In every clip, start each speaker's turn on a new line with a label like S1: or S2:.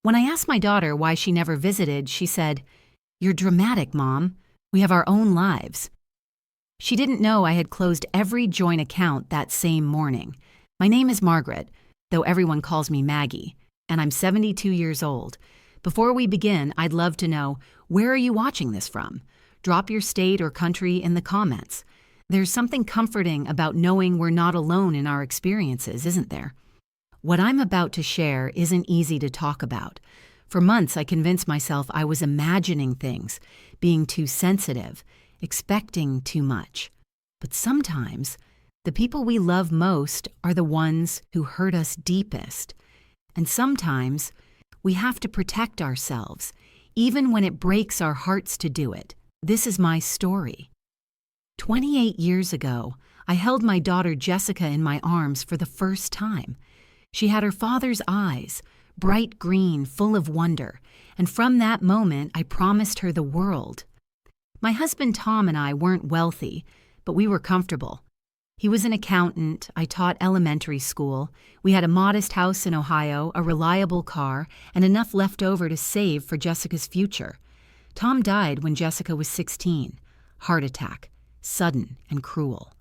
S1: When I asked my daughter why she never visited, she said, "You're dramatic, Mom. We have our own lives." She didn't know I had closed every joint account that same morning. My name is Margaret, though everyone calls me Maggie, and I'm 72 years old. Before we begin, I'd love to know, where are you watching this from? Drop your state or country in the comments. There's something comforting about knowing we're not alone in our experiences, isn't there? What I'm about to share isn't easy to talk about. For months, I convinced myself I was imagining things, being too sensitive, expecting too much. But sometimes, the people we love most are the ones who hurt us deepest. And sometimes, we have to protect ourselves, even when it breaks our hearts to do it. This is my story. 28 years ago, I held my daughter Jessica in my arms for the first time. She had her father's eyes, bright green, full of wonder, and from that moment I promised her the world. My husband Tom and I weren't wealthy, but we were comfortable. He was an accountant, I taught elementary school, we had a modest house in Ohio, a reliable car, and enough left over to save for Jessica's future. Tom died when Jessica was 16. Heart attack, sudden and cruel.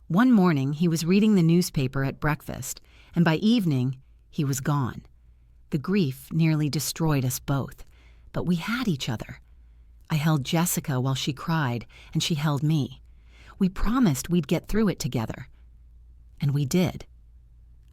S1: One morning, he was reading the newspaper at breakfast, and by evening, he was gone. The grief nearly destroyed us both, but we had each other. I held Jessica while she cried, and she held me. We promised we'd get through it together. And we did.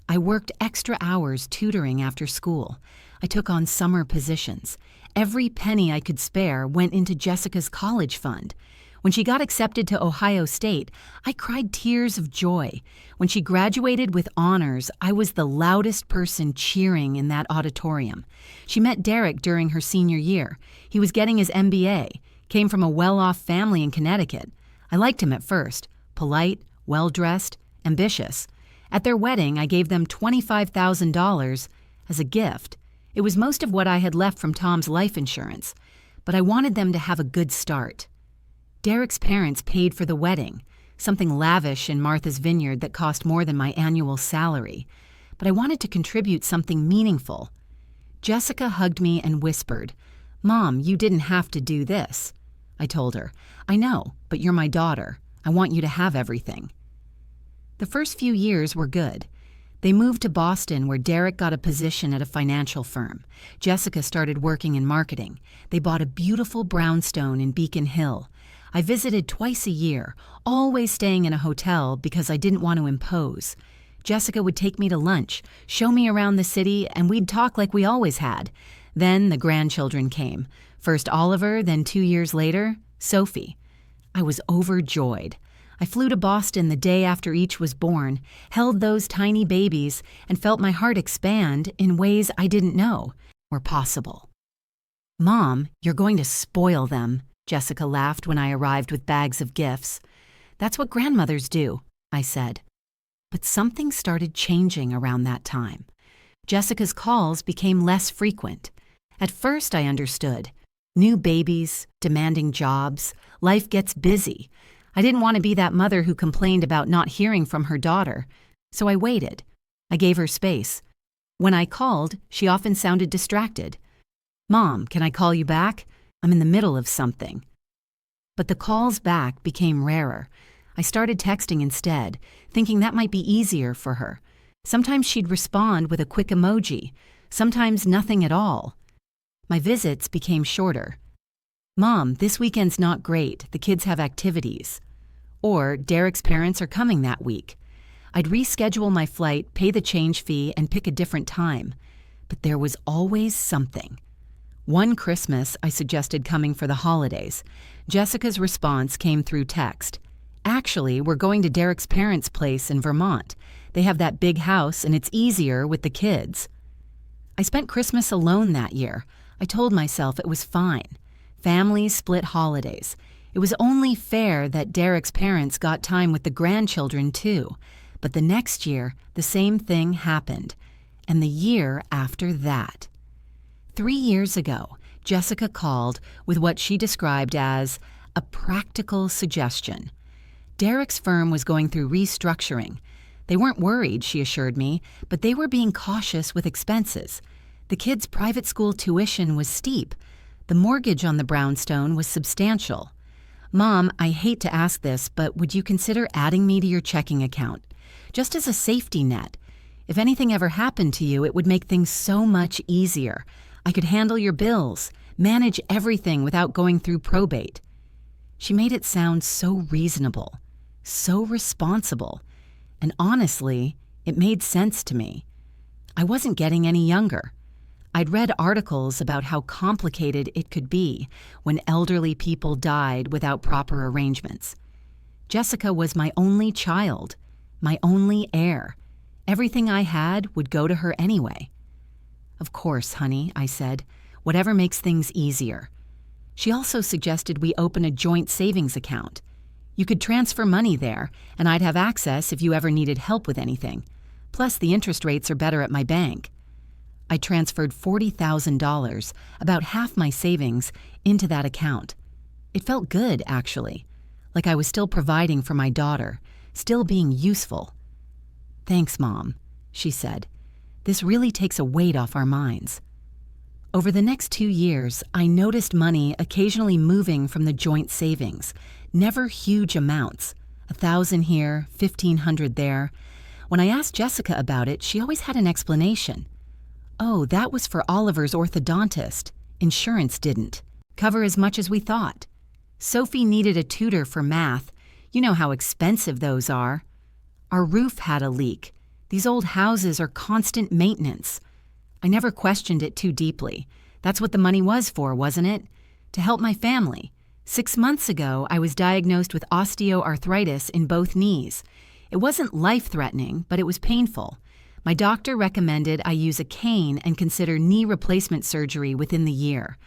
S1: I worked extra hours tutoring after school. I took on summer positions. Every penny I could spare went into Jessica's college fund. When she got accepted to Ohio State, I cried tears of joy. When she graduated with honors, I was the loudest person cheering in that auditorium. She met Derek during her senior year. He was getting his MBA, came from a well-off family in Connecticut. I liked him at first, polite, well-dressed, ambitious. At their wedding, I gave them $25,000 as a gift. It was most of what I had left from Tom's life insurance, but I wanted them to have a good start. Derek's parents paid for the wedding, something lavish in Martha's Vineyard that cost more than my annual salary, but I wanted to contribute something meaningful. Jessica hugged me and whispered, "Mom, you didn't have to do this." I told her, "I know, but you're my daughter. I want you to have everything." The first few years were good. They moved to Boston, where Derek got a position at a financial firm. Jessica started working in marketing. They bought a beautiful brownstone in Beacon Hill. I visited twice a year, always staying in a hotel because I didn't want to impose. Jessica would take me to lunch, show me around the city, and we'd talk like we always had. Then the grandchildren came. First Oliver, then 2 years later, Sophie. I was overjoyed. I flew to Boston the day after each was born, held those tiny babies, and felt my heart expand in ways I didn't know were possible. "Mom, you're going to spoil them," Jessica laughed when I arrived with bags of gifts. "That's what grandmothers do," I said. But something started changing around that time. Jessica's calls became less frequent. At first, I understood. New babies, demanding jobs, life gets busy. I didn't want to be that mother who complained about not hearing from her daughter, so I waited. I gave her space. When I called, she often sounded distracted. "Mom, can I call you back? I'm in the middle of something." But the calls back became rarer. I started texting instead, thinking that might be easier for her. Sometimes she'd respond with a quick emoji, sometimes nothing at all. My visits became shorter. "Mom, this weekend's not great. The kids have activities." Or, "Derek's parents are coming that week." I'd reschedule my flight, pay the change fee, and pick a different time. But there was always something. One Christmas, I suggested coming for the holidays. Jessica's response came through text. "Actually, we're going to Derek's parents' place in Vermont. They have that big house, and it's easier with the kids." I spent Christmas alone that year. I told myself it was fine. Families split holidays. It was only fair that Derek's parents got time with the grandchildren, too. But the next year, the same thing happened. And the year after that. 3 years ago, Jessica called with what she described as a practical suggestion. Derek's firm was going through restructuring. They weren't worried, she assured me, but they were being cautious with expenses. The kids' private school tuition was steep. The mortgage on the brownstone was substantial. Mom, I hate to ask this, but would you consider adding me to your checking account? Just as a safety net. If anything ever happened to you, it would make things so much easier. I could handle your bills, manage everything without going through probate. She made it sound so reasonable, so responsible, and honestly, it made sense to me. I wasn't getting any younger. I'd read articles about how complicated it could be when elderly people died without proper arrangements. Jessica was my only child, my only heir. Everything I had would go to her anyway. Of course, honey, I said, whatever makes things easier. She also suggested we open a joint savings account. You could transfer money there, and I'd have access if you ever needed help with anything. Plus, the interest rates are better at my bank. I transferred $40,000, about half my savings, into that account. It felt good, actually, like I was still providing for my daughter, still being useful. Thanks, Mom, she said. This really takes a weight off our minds. Over the next 2 years, I noticed money occasionally moving from the joint savings, never huge amounts, $1,000 here, $1,500 there. When I asked Jessica about it, she always had an explanation. Oh, that was for Oliver's orthodontist. Insurance didn't cover as much as we thought. Sophie needed a tutor for math. You know how expensive those are. Our roof had a leak. These old houses are constant maintenance. I never questioned it too deeply. That's what the money was for, wasn't it? To help my family. 6 months ago, I was diagnosed with osteoarthritis in both knees. It wasn't life-threatening, but it was painful. My doctor recommended I use a cane and consider knee replacement surgery within the year.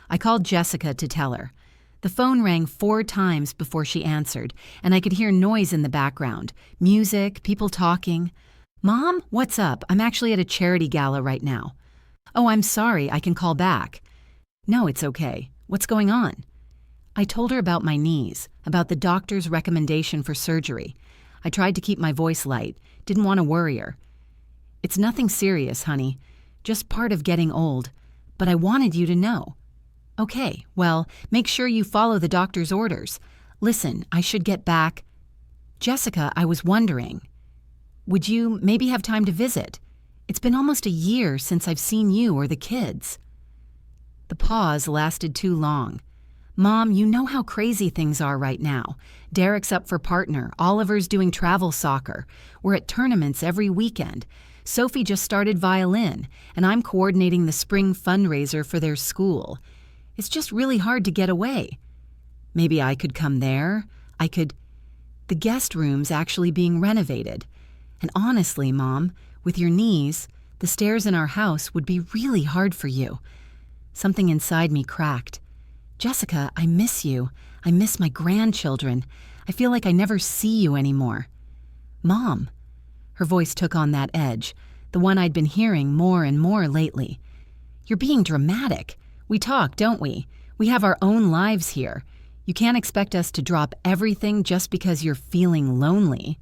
S1: I called Jessica to tell her. The phone rang 4 times before she answered, and I could hear noise in the background, music, people talking. Mom, what's up? I'm actually at a charity gala right now. Oh, I'm sorry, I can call back. No, it's okay. What's going on? I told her about my knees, about the doctor's recommendation for surgery. I tried to keep my voice light, didn't want to worry her. It's nothing serious, honey, just part of getting old, but I wanted you to know. Okay, well, make sure you follow the doctor's orders. Listen, I should get back. Jessica, I was wondering, would you maybe have time to visit? It's been almost a year since I've seen you or the kids. The pause lasted too long. Mom, you know how crazy things are right now. Derek's up for partner. Oliver's doing travel soccer. We're at tournaments every weekend. Sophie just started violin, and I'm coordinating the spring fundraiser for their school. It's just really hard to get away. Maybe I could come there. The guest room's actually being renovated. And honestly, Mom, with your knees, the stairs in our house would be really hard for you. Something inside me cracked. Jessica, I miss you. I miss my grandchildren. I feel like I never see you anymore. Mom. Her voice took on that edge, the one I'd been hearing more and more lately. You're being dramatic. We talk, don't we? We have our own lives here. You can't expect us to drop everything just because you're feeling lonely.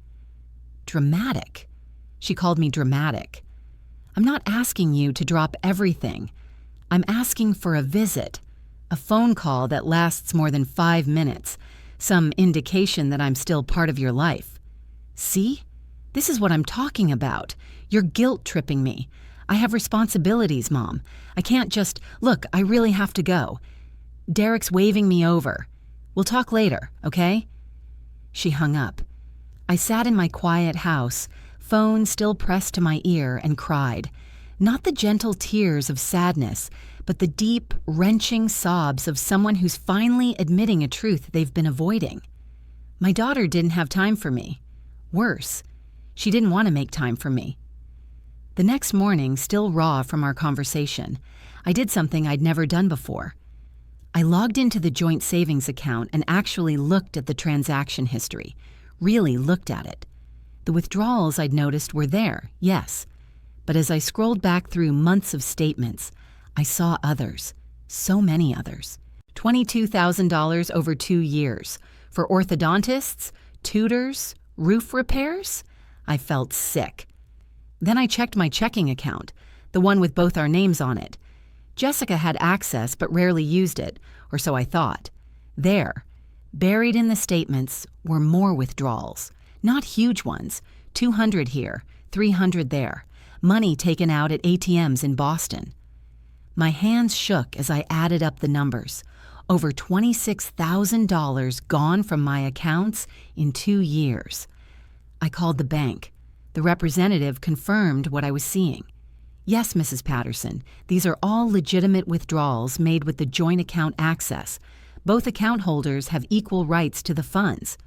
S1: Dramatic. She called me dramatic. I'm not asking you to drop everything. I'm asking for a visit, a phone call that lasts more than 5 minutes, some indication that I'm still part of your life. See? This is what I'm talking about. You're guilt-tripping me. I have responsibilities, Mom. I can't just, look, I really have to go. Derek's waving me over. We'll talk later, okay? She hung up. I sat in my quiet house, phone still pressed to my ear, and cried. Not the gentle tears of sadness, but the deep, wrenching sobs of someone who's finally admitting a truth they've been avoiding. My daughter didn't have time for me. Worse, she didn't want to make time for me. The next morning, still raw from our conversation, I did something I'd never done before. I logged into the joint savings account and actually looked at the transaction history, really looked at it. The withdrawals I'd noticed were there, yes, but as I scrolled back through months of statements, I saw others, so many others. $22,000 over 2 years for orthodontists, tutors, roof repairs? I felt sick. Then I checked my checking account. the one with both our names on it. Jessica had access but rarely used it, or so I thought. There, buried in the statements, were more withdrawals. Not huge ones, 200 here, 300 there, money taken out at ATMs in Boston. My hands shook as I added up the numbers. Over $26,000 gone from my accounts in 2 years. I called the bank. The representative confirmed what I was seeing. Yes, Mrs. Patterson, these are all legitimate withdrawals made with the joint account access. Both account holders have equal rights to the funds.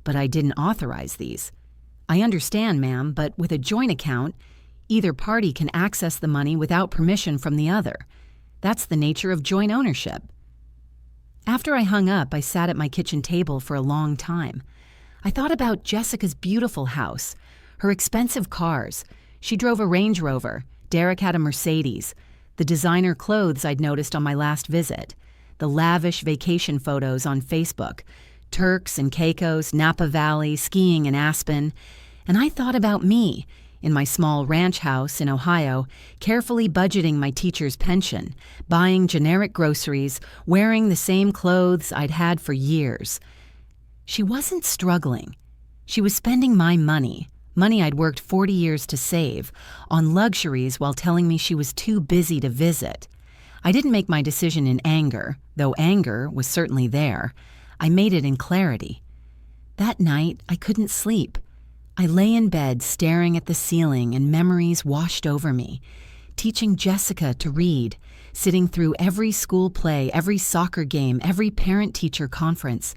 S1: But I didn't authorize these. I understand, ma'am, but with a joint account, either party can access the money without permission from the other. That's the nature of joint ownership. After I hung up, I sat at my kitchen table for a long time. I thought about Jessica's beautiful house, her expensive cars. She drove a Range Rover. Derek had a Mercedes. The designer clothes I'd noticed on my last visit. The lavish vacation photos on Facebook. Turks and Caicos, Napa Valley, skiing in Aspen. And I thought about me, in my small ranch house in Ohio, carefully budgeting my teacher's pension, buying generic groceries, wearing the same clothes I'd had for years. She wasn't struggling. She was spending my money I'd worked 40 years to save, on luxuries while telling me she was too busy to visit. I didn't make my decision in anger, though anger was certainly there. I made it in clarity. That night, I couldn't sleep. I lay in bed staring at the ceiling and memories washed over me. Teaching Jessica to read, sitting through every school play, every soccer game, every parent-teacher conference,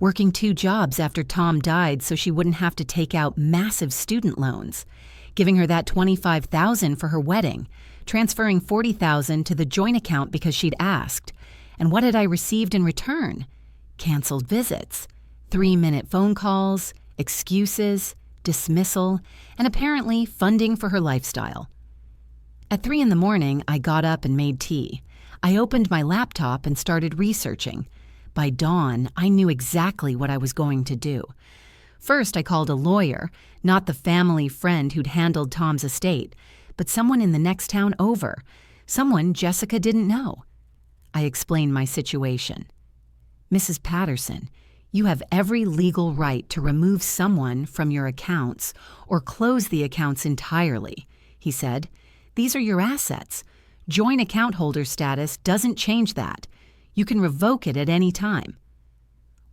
S1: working 2 jobs after Tom died so she wouldn't have to take out massive student loans, giving her that $25,000 for her wedding, transferring $40,000 to the joint account because she'd asked. And what had I received in return? Canceled visits, 3-minute phone calls, excuses, dismissal, and apparently funding for her lifestyle. At 3 a.m, I got up and made tea. I opened my laptop and started researching. By dawn, I knew exactly what I was going to do. First, I called a lawyer, not the family friend who'd handled Tom's estate, but someone in the next town over, someone Jessica didn't know. I explained my situation. Mrs. Patterson, you have every legal right to remove someone from your accounts or close the accounts entirely, he said. These are your assets. Joint account holder status doesn't change that. You can revoke it at any time.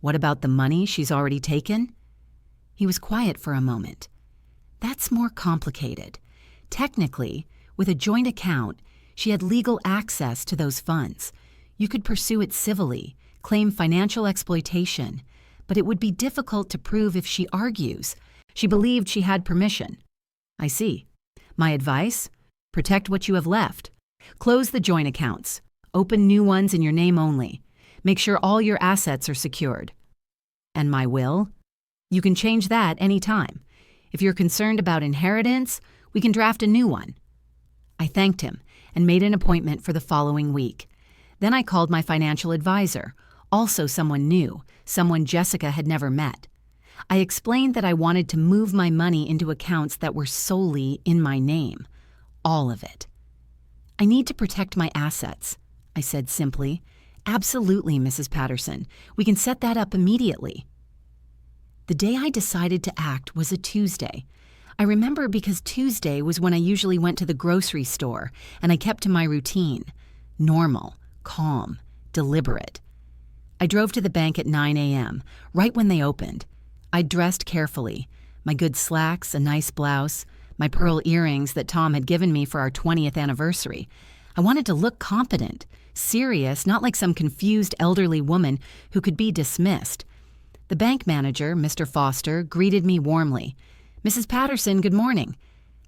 S1: What about the money she's already taken? He was quiet for a moment. That's more complicated. Technically, with a joint account, she had legal access to those funds. You could pursue it civilly, claim financial exploitation, but it would be difficult to prove if she argues. She believed she had permission. I see. My advice? Protect what you have left. Close the joint accounts. Open new ones in your name only. Make sure all your assets are secured. And my will? You can change that any time. If you're concerned about inheritance, we can draft a new one. I thanked him and made an appointment for the following week. Then I called my financial advisor, also someone new, someone Jessica had never met. I explained that I wanted to move my money into accounts that were solely in my name. All of it. I need to protect my assets, I said simply. Absolutely, Mrs. Patterson. We can set that up immediately. The day I decided to act was a Tuesday. I remember because Tuesday was when I usually went to the grocery store, and I kept to my routine. Normal, calm, deliberate. I drove to the bank at 9 a.m., right when they opened. I dressed carefully. My good slacks, a nice blouse, my pearl earrings that Tom had given me for our 20th anniversary. I wanted to look competent, serious, not like some confused elderly woman who could be dismissed. The bank manager, Mr. Foster, greeted me warmly. Mrs. Patterson, good morning.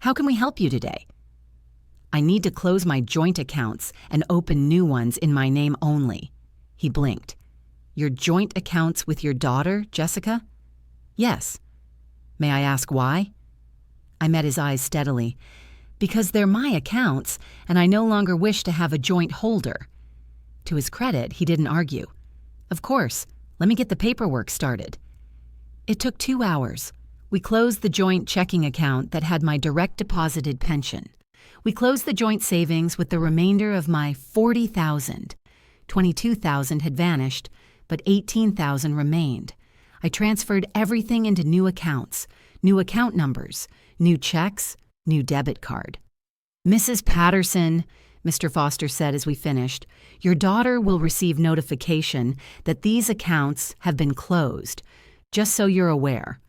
S1: How can we help you today? I need to close my joint accounts and open new ones in my name only. He blinked. Your joint accounts with your daughter, Jessica? Yes. May I ask why? I met his eyes steadily. Because they're my accounts, and I no longer wish to have a joint holder. To his credit, he didn't argue. Of course, let me get the paperwork started. It took 2 hours. We closed the joint checking account that had my direct deposited pension. We closed the joint savings with the remainder of my $40,000. $22,000 had vanished, but $18,000 remained. I transferred everything into new accounts, new account numbers, new checks, new debit card. "Mrs. Patterson," Mr. Foster said as we finished, "your daughter will receive notification that these accounts have been closed, just so you're aware."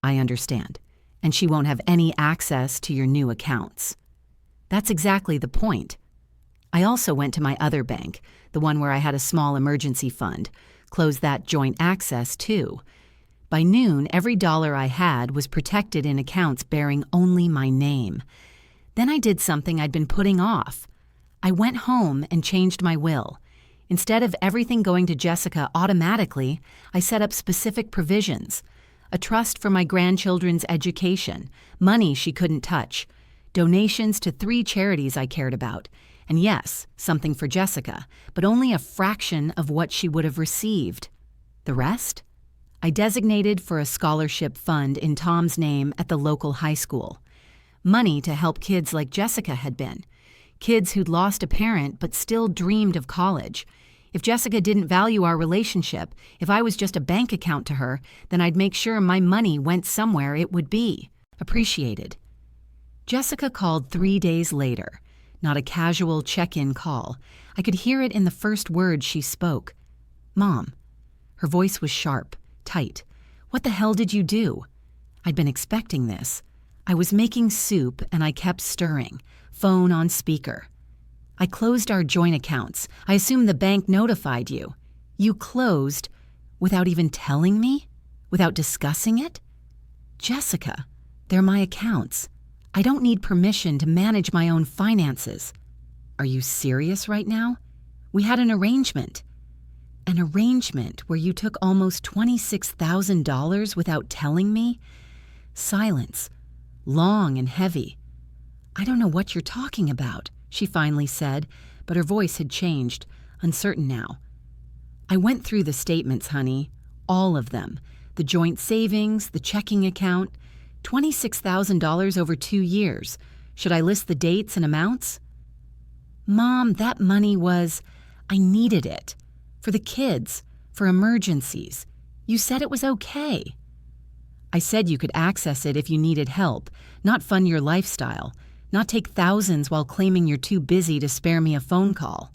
S1: "I understand. And she won't have any access to your new accounts." "That's exactly the point." I also went to my other bank, the one where I had a small emergency fund, closed that joint access too. By noon, every dollar I had was protected in accounts bearing only my name. Then I did something I'd been putting off. I went home and changed my will. Instead of everything going to Jessica automatically, I set up specific provisions. A trust for my grandchildren's education, money she couldn't touch, donations to 3 charities I cared about, and yes, something for Jessica, but only a fraction of what she would have received. The rest? I designated for a scholarship fund in Tom's name at the local high school. Money to help kids like Jessica had been. Kids who'd lost a parent but still dreamed of college. If Jessica didn't value our relationship, if I was just a bank account to her, then I'd make sure my money went somewhere it would be. Appreciated. Jessica called 3 days later. Not a casual check-in call. I could hear it in the first words she spoke. "Mom." Her voice was sharp, tight. "What the hell did you do?" I'd been expecting this. I was making soup and I kept stirring, phone on speaker. "I closed our joint accounts. I assume the bank notified you." "You closed without even telling me? Without discussing it?" "Jessica, they're my accounts. I don't need permission to manage my own finances." "Are you serious right now? We had an arrangement." "An arrangement where you took almost $26,000 without telling me?" Silence, long and heavy. "I don't know what you're talking about," she finally said, but her voice had changed, uncertain now. "I went through the statements, honey. All of them. The joint savings, the checking account. $26,000 over 2 years. Should I list the dates and amounts?" "Mom, that money was... I needed it. For the kids. For emergencies. You said it was okay." "I said you could access it if you needed help, not fund your lifestyle, not take thousands while claiming you're too busy to spare me a phone call."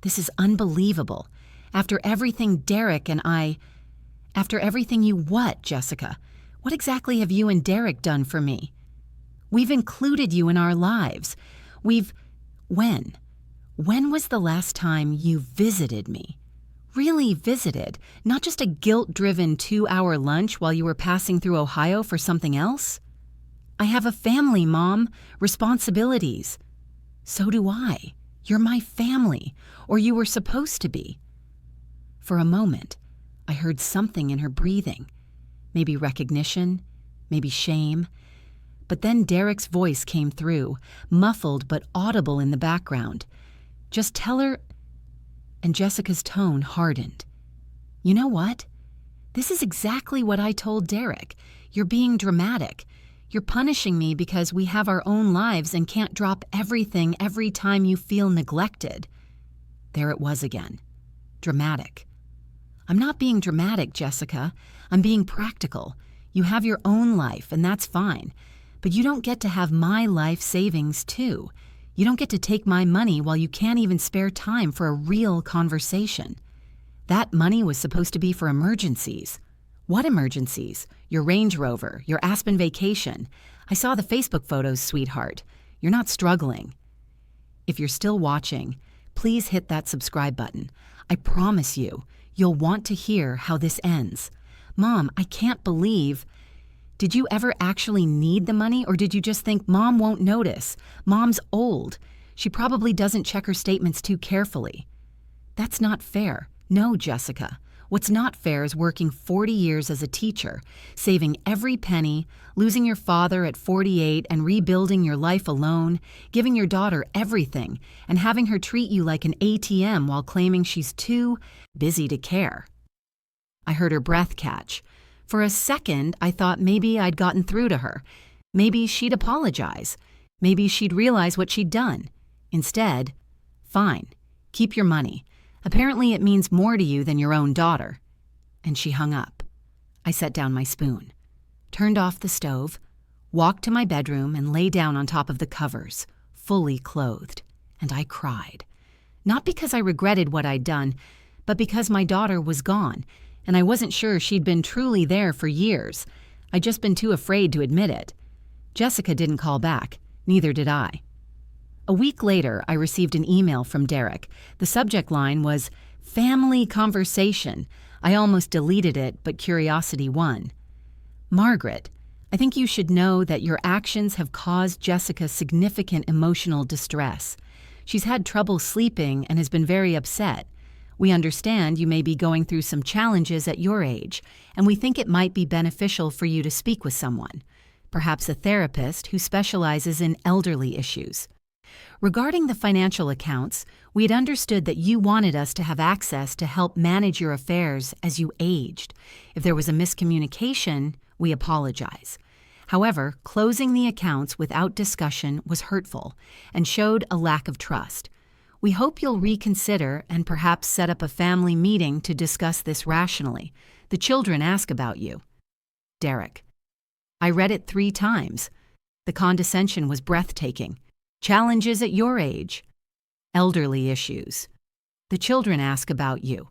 S1: "This is unbelievable. After everything Derek and I... After everything you what, Jessica? What exactly have you and Derek done for me? We've included you in our lives. When? When was the last time you visited me? Really visited, not just a guilt-driven 2-hour lunch while you were passing through Ohio for something else? I have a family, Mom, responsibilities." "So do I. You're my family, or you were supposed to be." For a moment, I heard something in her breathing. Maybe recognition, maybe shame. But then Derek's voice came through, muffled but audible in the background. "Just tell her..." And Jessica's tone hardened. "You know what? This is exactly what I told Derek. You're being dramatic. You're punishing me because we have our own lives and can't drop everything every time you feel neglected." There it was again. Dramatic. "I'm not being dramatic, Jessica. I'm being practical. You have your own life, and that's fine. But you don't get to have my life savings, too. You don't get to take my money while you can't even spare time for a real conversation. That money was supposed to be for emergencies." "What emergencies? Your Range Rover, your Aspen vacation. I saw the Facebook photos, sweetheart. You're not struggling." If you're still watching, please hit that subscribe button. I promise you, you'll want to hear how this ends. "Mom, I can't believe..." Did you ever actually need the money, or did you just think Mom won't notice? Mom's old. She probably doesn't check her statements too carefully. That's not fair. No, Jessica. What's not fair is working 40 years as a teacher, saving every penny, losing your father at 48 and rebuilding your life alone, giving your daughter everything, and having her treat you like an ATM while claiming she's too busy to care. I heard her breath catch. For a second, I thought maybe I'd gotten through to her. Maybe she'd apologize. Maybe she'd realize what she'd done. Instead, fine, keep your money. Apparently it means more to you than your own daughter. And she hung up. I set down my spoon, turned off the stove, walked to my bedroom and lay down on top of the covers, fully clothed, and I cried. Not because I regretted what I'd done, but because my daughter was gone, and I wasn't sure she'd been truly there for years. I'd just been too afraid to admit it. Jessica didn't call back, neither did I. A week later, I received an email from Derek. The subject line was, "Family Conversation." I almost deleted it, but curiosity won. "Margaret, I think you should know that your actions have caused Jessica significant emotional distress. She's had trouble sleeping and has been very upset. We understand you may be going through some challenges at your age, and we think it might be beneficial for you to speak with someone, perhaps a therapist who specializes in elderly issues. Regarding the financial accounts, we had understood that you wanted us to have access to help manage your affairs as you aged. If there was a miscommunication, we apologize. However, closing the accounts without discussion was hurtful and showed a lack of trust. We hope you'll reconsider and perhaps set up a family meeting to discuss this rationally. The children ask about you." Derek. I read it 3 times. The condescension was breathtaking. Challenges at your age. Elderly issues. The children ask about you.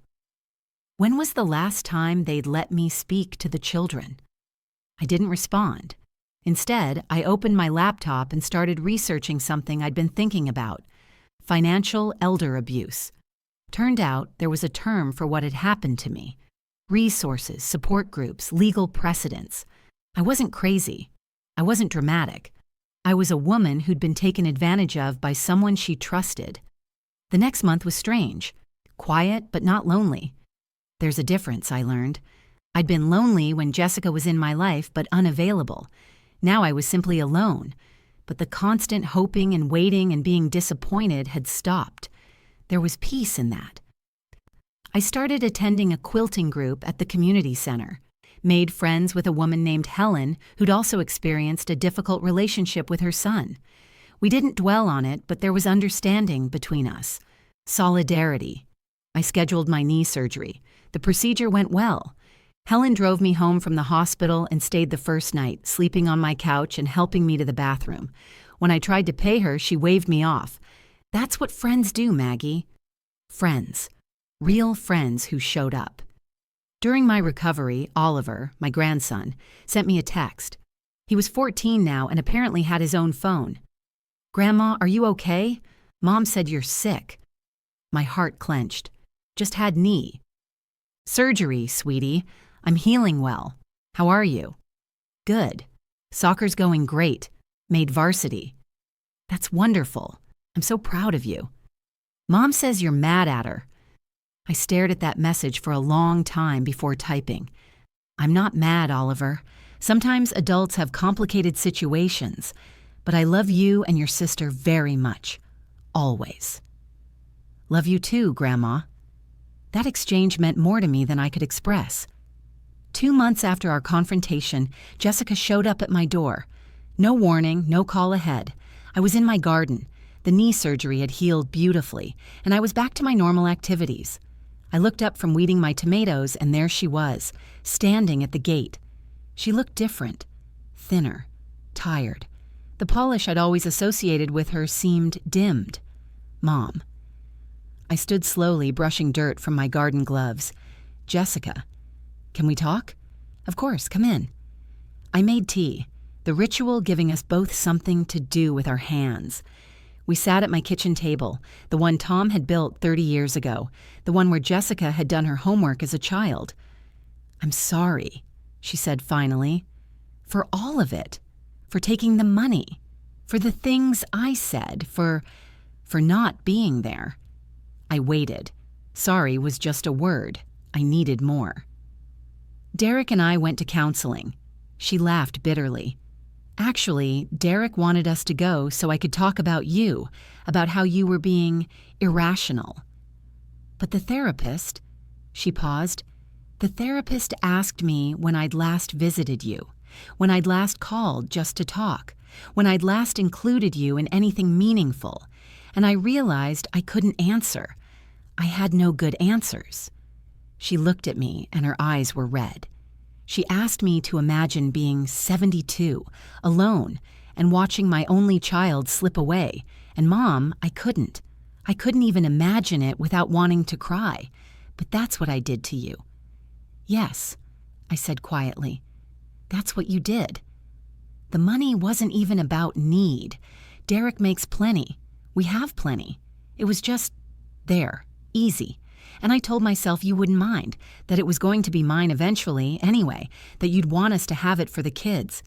S1: When was the last time they'd let me speak to the children? I didn't respond. Instead, I opened my laptop and started researching something I'd been thinking about: financial elder abuse. Turned out there was a term for what had happened to me: resources, support groups, legal precedents. I wasn't crazy. I wasn't dramatic. I was a woman who'd been taken advantage of by someone she trusted. The next month was strange. Quiet, but not lonely. There's a difference, I learned. I'd been lonely when Jessica was in my life, but unavailable. Now I was simply alone. But the constant hoping and waiting and being disappointed had stopped. There was peace in that. I started attending a quilting group at the community center. Made friends with a woman named Helen who'd also experienced a difficult relationship with her son. We didn't dwell on it, but there was understanding between us. Solidarity. I scheduled my knee surgery. The procedure went well. Helen drove me home from the hospital and stayed the first night, sleeping on my couch and helping me to the bathroom. When I tried to pay her, she waved me off. That's what friends do, Maggie. Friends. Real friends who showed up. During my recovery, Oliver, my grandson, sent me a text. He was 14 now and apparently had his own phone. "Grandma, are you okay? Mom said you're sick." My heart clenched. "Just had knee." "Surgery, sweetie. I'm healing well. How are you?" "Good. Soccer's going great. Made varsity." "That's wonderful. I'm so proud of you." "Mom says you're mad at her." I stared at that message for a long time before typing. "I'm not mad, Oliver. Sometimes adults have complicated situations, but I love you and your sister very much. Always." "Love you too, Grandma." That exchange meant more to me than I could express. 2 months after our confrontation, Jessica showed up at my door. No warning, no call ahead. I was in my garden. The knee surgery had healed beautifully, and I was back to my normal activities. I looked up from weeding my tomatoes, and there she was, standing at the gate. She looked different, thinner, tired. The polish I'd always associated with her seemed dimmed. Mom. I stood slowly, brushing dirt from my garden gloves. "Jessica, can we talk?" "Of course, come in." I made tea, the ritual giving us both something to do with our hands. We sat at my kitchen table, the one Tom had built 30 years ago, the one where Jessica had done her homework as a child. "I'm sorry," she said finally, "for all of it, for taking the money, for the things I said, for not being there." I waited. Sorry was just a word. I needed more. Derek and I went to counseling. She laughed bitterly. "Actually, Derek wanted us to go so I could talk about you, about how you were being irrational." "But the therapist," she paused, "the therapist asked me when I'd last visited you, when I'd last called just to talk. when I'd last included you in anything meaningful, and I realized I couldn't answer. I had no good answers. She looked at me and her eyes were red. She asked me to imagine being 72, alone, and watching my only child slip away, and Mom, I couldn't. I couldn't even imagine it without wanting to cry, but that's what I did to you. Yes, I said quietly. That's what you did. The money wasn't even about need. Derek makes plenty. We have plenty. It was just there, easy. And I told myself you wouldn't mind, that it was going to be mine eventually anyway, that you'd want us to have it for the kids.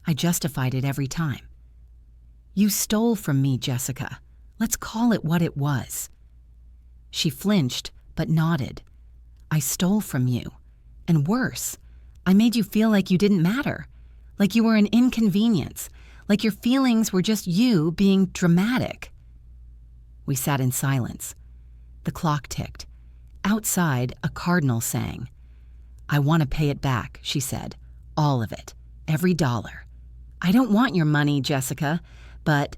S1: I justified it every time. You stole from me, Jessica. Let's call it what it was. She flinched, but nodded. I stole from you. And worse, I made you feel like you didn't matter, like you were an inconvenience, like your feelings were just you being dramatic. We sat in silence. The clock ticked. Outside, a cardinal sang. I want to pay it back, she said. All of it. Every dollar. I don't want your money, Jessica, but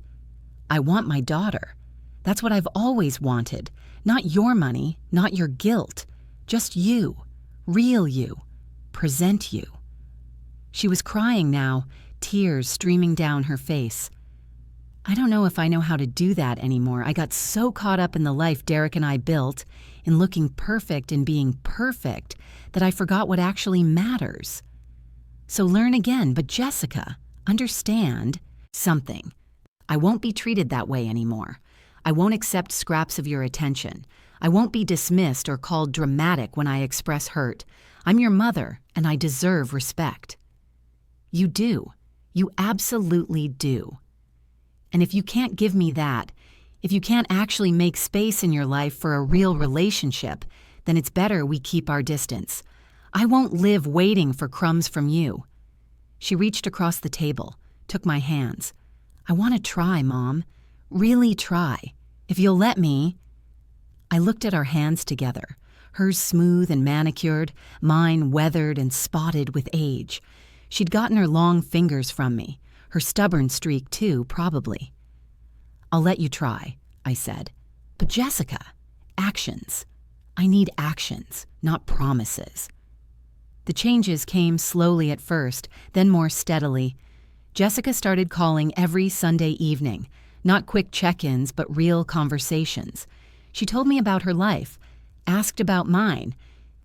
S1: I want my daughter. That's what I've always wanted. Not your money, not your guilt. Just you. Real you. Present you. She was crying now, tears streaming down her face. I don't know if I know how to do that anymore. I got so caught up in the life Derek and I built, in looking perfect and being perfect, that I forgot what actually matters. So learn again, but Jessica, understand something. I won't be treated that way anymore. I won't accept scraps of your attention. I won't be dismissed or called dramatic when I express hurt. I'm your mother, and I deserve respect. You do. You absolutely do. And if you can't give me that, if you can't actually make space in your life for a real relationship, then it's better we keep our distance. I won't live waiting for crumbs from you. She reached across the table, took my hands. I want to try, Mom. Really try. If you'll let me. I looked at our hands together, hers smooth and manicured, mine weathered and spotted with age. She'd gotten her long fingers from me, her stubborn streak too, probably. I'll let you try, I said. But Jessica, actions. I need actions, not promises. The changes came slowly at first, then more steadily. Jessica started calling every Sunday evening, not quick check-ins, but real conversations. She told me about her life, asked about mine,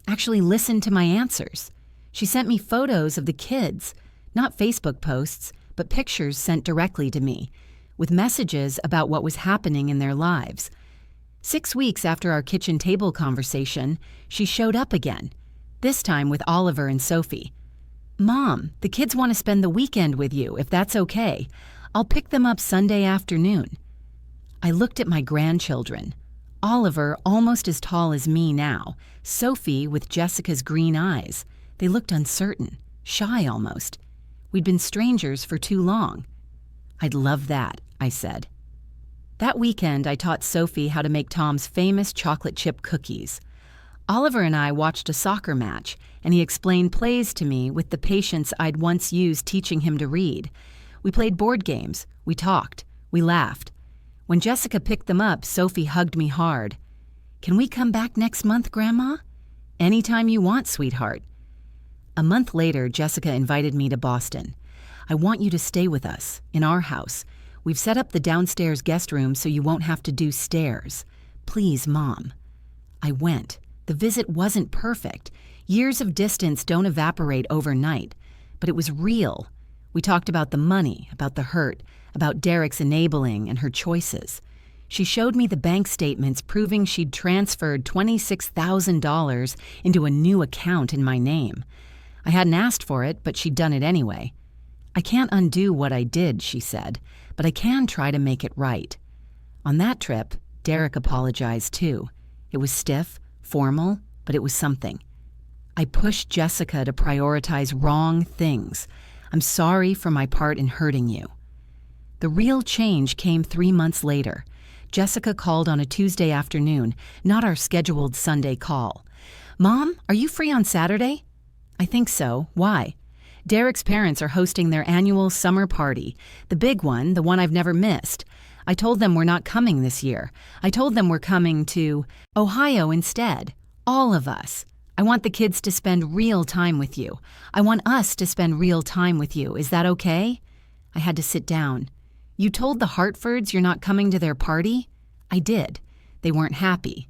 S1: actually listened to my answers. She sent me photos of the kids, not Facebook posts, but pictures sent directly to me, with messages about what was happening in their lives. 6 weeks after our kitchen table conversation, she showed up again, this time with Oliver and Sophie. Mom, the kids want to spend the weekend with you, if that's okay. I'll pick them up Sunday afternoon. I looked at my grandchildren. Oliver, almost as tall as me now. Sophie, with Jessica's green eyes. They looked uncertain, shy almost. We'd been strangers for too long. I'd love that, I said. That weekend, I taught Sophie how to make Tom's famous chocolate chip cookies. Oliver and I watched a soccer match, and he explained plays to me with the patience I'd once used teaching him to read. We played board games, we talked, we laughed. When Jessica picked them up, Sophie hugged me hard. Can we come back next month, Grandma? Anytime you want, sweetheart. A month later, Jessica invited me to Boston. I want you to stay with us, in our house. We've set up the downstairs guest room so you won't have to do stairs. Please, Mom. I went. The visit wasn't perfect. Years of distance don't evaporate overnight. But it was real. We talked about the money, about the hurt, about Derek's enabling and her choices. She showed me the bank statements proving she'd transferred $26,000 into a new account in my name. I hadn't asked for it, but she'd done it anyway. I can't undo what I did, she said, but I can try to make it right. On that trip, Derek apologized too. It was stiff, formal, but it was something. I pushed Jessica to prioritize wrong things. I'm sorry for my part in hurting you. The real change came 3 months later. Jessica called on a Tuesday afternoon, not our scheduled Sunday call. Mom, are you free on Saturday? I think so. Why? Derek's parents are hosting their annual summer party, the big one, the one I've never missed. I told them we're not coming this year. I told them we're coming to Ohio instead. All of us. I want the kids to spend real time with you. I want us to spend real time with you. Is that okay? I had to sit down. You told the Hartfords you're not coming to their party? I did. They weren't happy.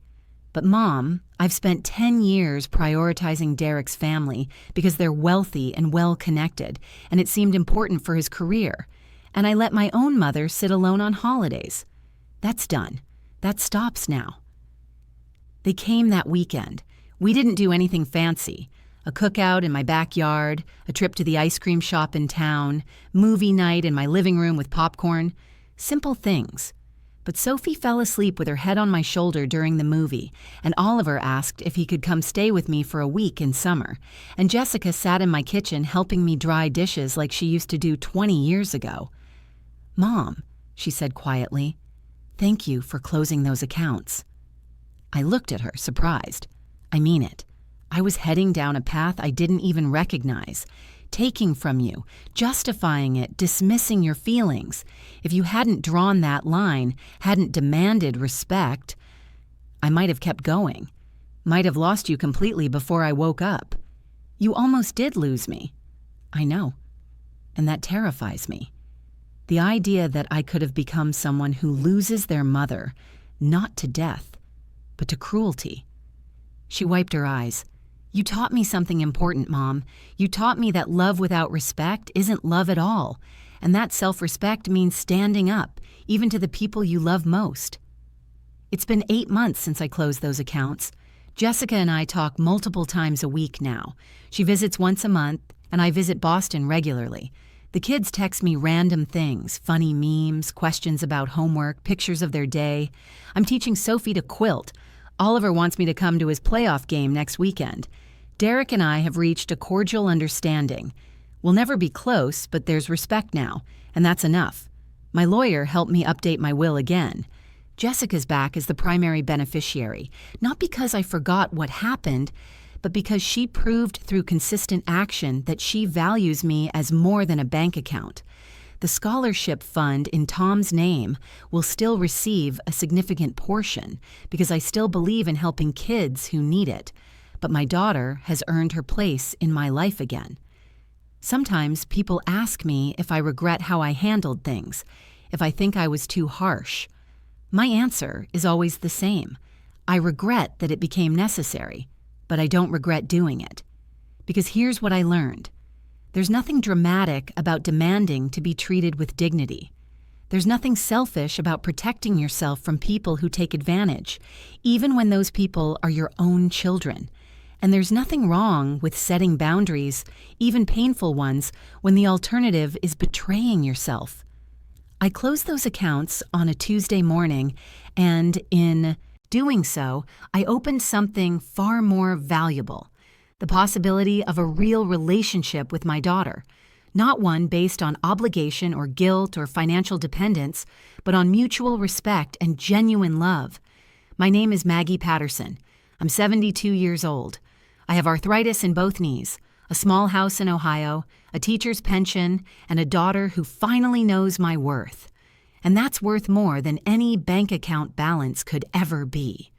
S1: But Mom, I've spent 10 years prioritizing Derek's family because they're wealthy and well-connected, and it seemed important for his career. And I let my own mother sit alone on holidays. That's done. That stops now. They came that weekend. We didn't do anything fancy. A cookout in my backyard, a trip to the ice cream shop in town, movie night in my living room with popcorn. Simple things. But Sophie fell asleep with her head on my shoulder during the movie, and Oliver asked if he could come stay with me for a week in summer, and Jessica sat in my kitchen helping me dry dishes like she used to do 20 years ago. Mom, she said quietly, thank you for closing those accounts. I looked at her, surprised. I mean it. I was heading down a path I didn't even recognize, taking from you, justifying it, dismissing your feelings. If you hadn't drawn that line, hadn't demanded respect, I might have kept going, might have lost you completely before I woke up. You almost did lose me. I know, and that terrifies me. The idea that I could have become someone who loses their mother, not to death, but to cruelty. She wiped her eyes. You taught me something important, Mom. You taught me that love without respect isn't love at all, and that self-respect means standing up, even to the people you love most. It's been 8 months since I closed those accounts. Jessica and I talk multiple times a week now. She visits once a month, and I visit Boston regularly. The kids text me random things, funny memes, questions about homework, pictures of their day. I'm teaching Sophie to quilt. Oliver wants me to come to his playoff game next weekend. Derek and I have reached a cordial understanding. We'll never be close, but there's respect now, and that's enough. My lawyer helped me update my will again. Jessica's back as the primary beneficiary, not because I forgot what happened, but because she proved through consistent action that she values me as more than a bank account. The scholarship fund in Tom's name will still receive a significant portion because I still believe in helping kids who need it. But my daughter has earned her place in my life again. Sometimes people ask me if I regret how I handled things, if I think I was too harsh. My answer is always the same. I regret that it became necessary, but I don't regret doing it. Because here's what I learned. There's nothing dramatic about demanding to be treated with dignity. There's nothing selfish about protecting yourself from people who take advantage, even when those people are your own children. And there's nothing wrong with setting boundaries, even painful ones, when the alternative is betraying yourself. I closed those accounts on a Tuesday morning, and in doing so, I opened something far more valuable, the possibility of a real relationship with my daughter, not one based on obligation or guilt or financial dependence, but on mutual respect and genuine love. My name is Maggie Patterson. I'm 72 years old. I have arthritis in both knees, a small house in Ohio, a teacher's pension, and a daughter who finally knows my worth. And that's worth more than any bank account balance could ever be.